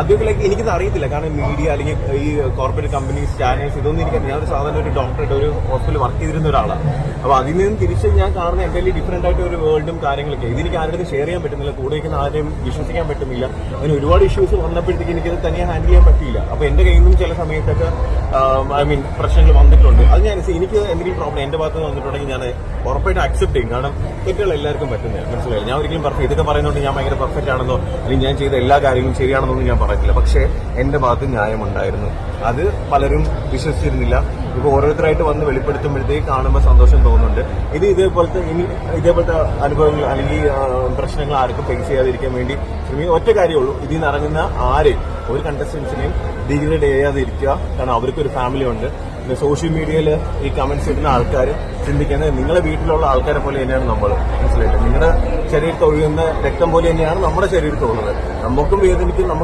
ആദ്യമൊക്കെ എനിക്കിത് അറിയത്തില്ല. കാരണം മീഡിയ അല്ലെങ്കിൽ ഈ കോർപ്പറേറ്റ് കമ്പനീസ്, ചാനൽസ്, ഇതൊന്നും എനിക്കറിയാം. ഞാനൊരു സാധാരണ ഒരു ഡോക്ടറായിട്ട് ഒരു ഹോസ്പിറ്റലിൽ വർക്ക് ചെയ്തിരുന്ന ഒരാളാണ്. അപ്പോൾ അതിൽ നിന്നും തിരിച്ച് ഞാൻ കാണുന്ന എന്തെങ്കിലും ഡിഫറെന്റ് ആയിട്ട് ഒരു വേൾഡും കാര്യങ്ങളൊക്കെ ഇതെനിക്ക് ആരുടെ ഷെയർ ചെയ്യാൻ പറ്റുന്നില്ല. കൂടെ വയ്ക്കുന്ന ആരെയും വിശ്വസിക്കാൻ പറ്റുന്നില്ല. അങ്ങനെ ഒരുപാട് ഇഷ്യൂസ് വന്നപ്പോഴത്തേക്ക് എനിക്കത് തനിയെ ഹാൻഡിൽ ചെയ്യാൻ പറ്റിയില്ല. അപ്പോൾ എന്റെ കയ്യിൽ നിന്നും ചില സമയത്തൊക്കെ പ്രശ്നങ്ങൾ വന്നിട്ടുണ്ട്. അത് ഞാൻ എനിക്ക് എന്തെങ്കിലും പ്രോബ്ലം എന്റെ ഭാഗത്ത് നിന്ന് വന്നിട്ടുണ്ടെങ്കിൽ ഞാൻ ഉറപ്പായിട്ട് അക്സെപ്റ്റ് ചെയ്യും. കാരണം തെറ്റുകൾ എല്ലാവർക്കും പറ്റുന്നില്ല, മനസ്സിലായി. ഞാൻ ഒരിക്കലും ഇതൊക്കെ പറയുന്നതുകൊണ്ട് ഞാൻ ഭയങ്കര പെർഫെക്റ്റ് ആണെന്നോ അല്ലെങ്കിൽ ഞാൻ ചെയ്ത എല്ലാ കാര്യങ്ങളും ശരിയാണെന്നൊന്നും ഞാൻ പറയത്തില്ല. പക്ഷേ എന്റെ ഭാഗത്ത് ന്യായമുണ്ടായിരുന്നു. അത് പലരും വിശ്വസിച്ചിരുന്നില്ല. ഇപ്പൊ ഓരോരുത്തരായിട്ട് വന്ന് വെളിപ്പെടുത്തുമ്പോഴത്തേക്ക് കാണുമ്പോൾ സന്തോഷം തോന്നുന്നുണ്ട്. ഇതേപോലത്തെ അനുഭവങ്ങൾ അല്ലെങ്കിൽ പ്രശ്നങ്ങൾ ആർക്കും ഫേസ് ചെയ്യാതിരിക്കാൻ വേണ്ടി ഒറ്റ കാര്യമുള്ളൂ, ഇതിൽ നിന്ന് ഇറങ്ങുന്ന ആരെയും ഒരു കണ്ടസ്റ്റൻസിനെയും ഡിഗ്രേഡ് ചെയ്യാതെ ഇരിക്കുക. കാരണം അവർക്കൊരു ഫാമിലി ഉണ്ട്. സോഷ്യൽ മീഡിയയിൽ ഈ കമന്റ്സ് ഇടുന്ന ആൾക്കാർ ചിന്തിക്കുന്നത് നിങ്ങളെ വീട്ടിലുള്ള ആൾക്കാരെ പോലെ തന്നെയാണ് നമ്മൾ, മനസ്സിലായില്ലേ. നിങ്ങളുടെ ശരീരത്തിൽ ഒഴുകുന്ന രക്തം പോലെ തന്നെയാണ് നമ്മുടെ ശരീരത്തിൽ ഉള്ളത്. നമുക്കും വേദനിക്കും, നമുക്ക്